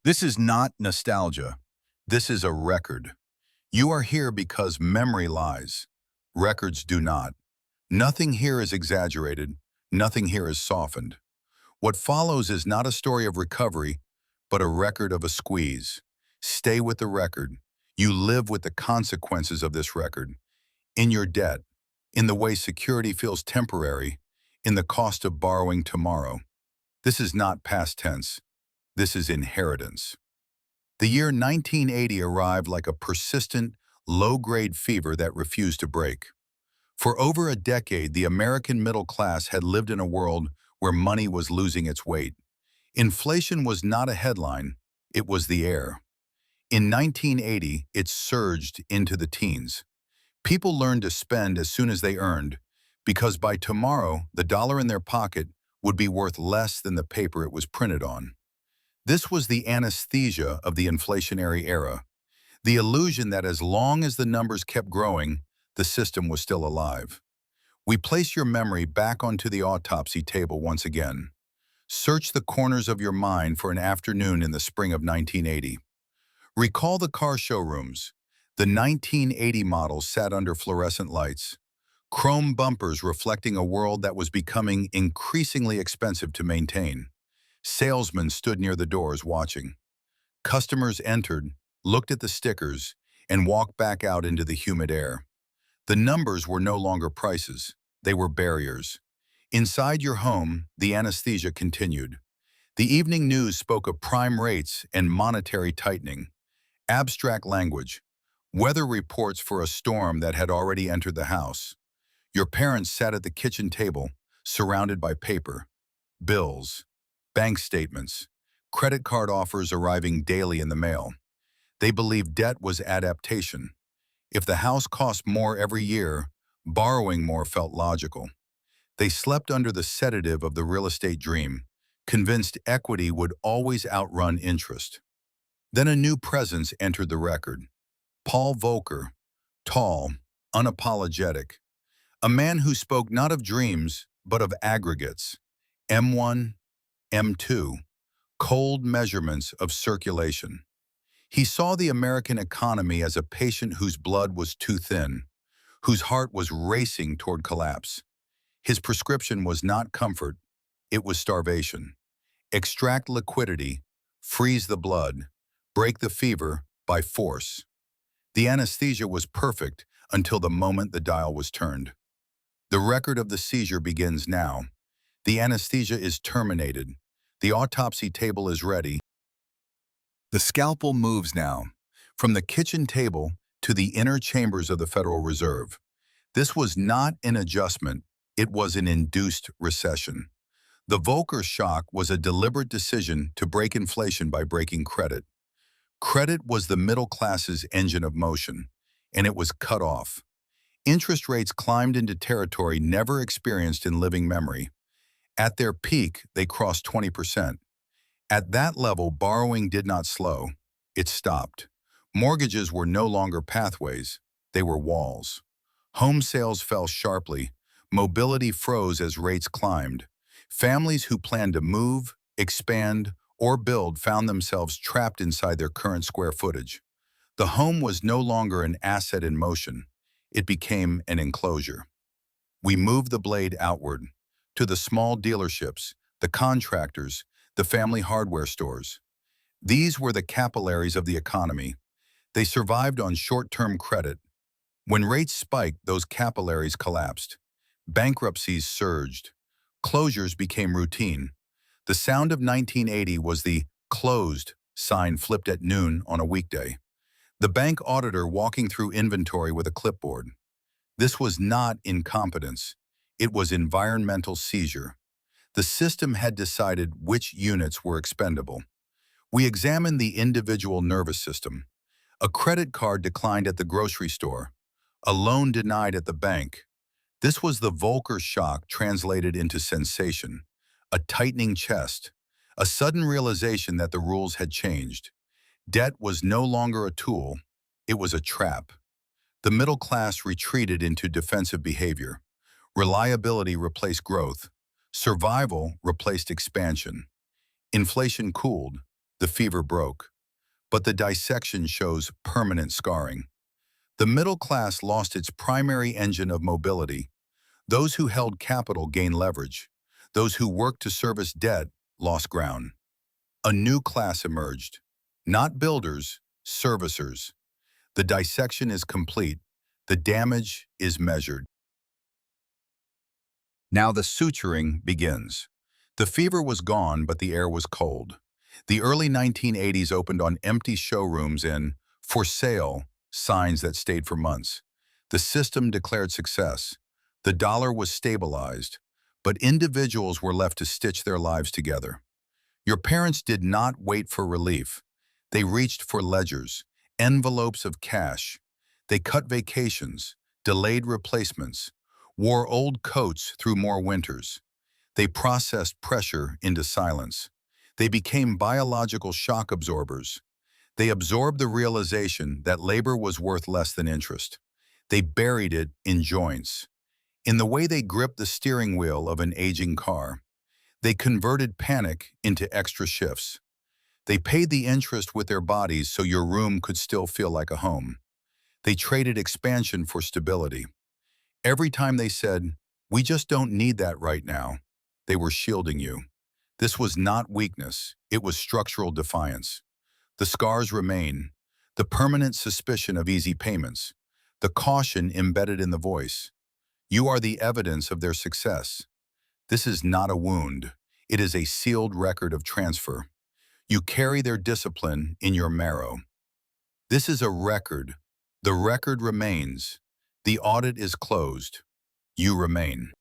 This is not nostalgia. This is a record. You are here because memory lies. Records do not. Nothing here is exaggerated. Nothing here is softened. What follows is not a story of recovery, but a record of a squeeze. Stay with the record. You live with the consequences of this record. In your debt, in the way security feels temporary, in the cost of borrowing tomorrow. This is not past tense. This is inheritance. The year 1980 arrived like a persistent, low-grade fever that refused to break. For over a decade, the American middle class had lived in a world where money was losing its weight. Inflation was not a headline, it was the air. In 1980, it surged into the teens. People learned to spend as soon as they earned, because by tomorrow, the dollar in their pocket would be worth less than the paper it was printed on. This was the anesthesia of the inflationary era, the illusion that as long as the numbers kept growing, the system was still alive. We place your memory back onto the autopsy table once again. Search the corners of your mind for an afternoon in the spring of 1980. Recall the car showrooms. The 1980 models sat under fluorescent lights, chrome bumpers reflecting a world that was becoming increasingly expensive to maintain. Salesmen stood near the doors watching. Customers entered, looked at the stickers, and walked back out into the humid air. The numbers were no longer prices, they were barriers. Inside your home, the anesthesia continued. The evening news spoke of prime rates and monetary tightening. Abstract language, weather reports for a storm that had already entered the house. Your parents sat at the kitchen table, surrounded by paper, bills, bank statements, credit card offers arriving daily in the mail. They believed debt was adaptation. If the house cost more every year, borrowing more felt logical. They slept under the sedative of the real estate dream, convinced equity would always outrun interest. Then a new presence entered the record. Paul Volcker, tall, unapologetic, a man who spoke not of dreams, but of aggregates. M1, M2, cold measurements of circulation. He saw the American economy as a patient whose blood was too thin, whose heart was racing toward collapse. His prescription was not comfort, it was starvation. Extract liquidity, freeze the blood, break the fever by force. The anesthesia was perfect until the moment the dial was turned. The record of the seizure begins now. The anesthesia is terminated. The autopsy table is ready. The scalpel moves now, from the kitchen table to the inner chambers of the Federal Reserve. This was not an adjustment, it was an induced recession. The Volcker shock was a deliberate decision to break inflation by breaking credit. Credit was the middle class's engine of motion, and it was cut off. Interest rates climbed into territory never experienced in living memory. At their peak, they crossed 20%. At that level, borrowing did not slow. It stopped. Mortgages were no longer pathways. They were walls. Home sales fell sharply. Mobility froze as rates climbed. Families who planned to move, expand, or build found themselves trapped inside their current square footage. The home was no longer an asset in motion. It became an enclosure. We moved the blade outward, to the small dealerships, the contractors, the family hardware stores. These were the capillaries of the economy. They survived on short-term credit. When rates spiked, those capillaries collapsed. Bankruptcies surged. Closures became routine. The sound of 1980 was the "closed" sign flipped at noon on a weekday. The bank auditor walking through inventory with a clipboard. This was not incompetence. It was environmental seizure. The system had decided which units were expendable. We examined the individual nervous system. A credit card declined at the grocery store. A loan denied at the bank. This was the Volcker shock translated into sensation. A tightening chest. A sudden realization that the rules had changed. Debt was no longer a tool. It was a trap. The middle class retreated into defensive behavior. Reliability replaced growth. Survival replaced expansion. Inflation cooled. The fever broke. But the dissection shows permanent scarring. The middle class lost its primary engine of mobility. Those who held capital gained leverage. Those who worked to service debt lost ground. A new class emerged. Not builders, servicers. The dissection is complete. The damage is measured. Now the suturing begins. The fever was gone, but the air was cold. The early 1980s opened on empty showrooms and, for sale, signs that stayed for months. The system declared success. The dollar was stabilized, but individuals were left to stitch their lives together. Your parents did not wait for relief. They reached for ledgers, envelopes of cash. They cut vacations, delayed replacements, wore old coats through more winters. They processed pressure into silence. They became biological shock absorbers. They absorbed the realization that labor was worth less than interest. They buried it in joints. In the way they gripped the steering wheel of an aging car. They converted panic into extra shifts. They paid the interest with their bodies so your room could still feel like a home. They traded expansion for stability. Every time they said, "We just don't need that right now," they were shielding you. This was not weakness, it was structural defiance. The scars remain, the permanent suspicion of easy payments, the caution embedded in the voice. You are the evidence of their success. This is not a wound, it is a sealed record of transfer. You carry their discipline in your marrow. This is a record. The record remains. The audit is closed. You remain.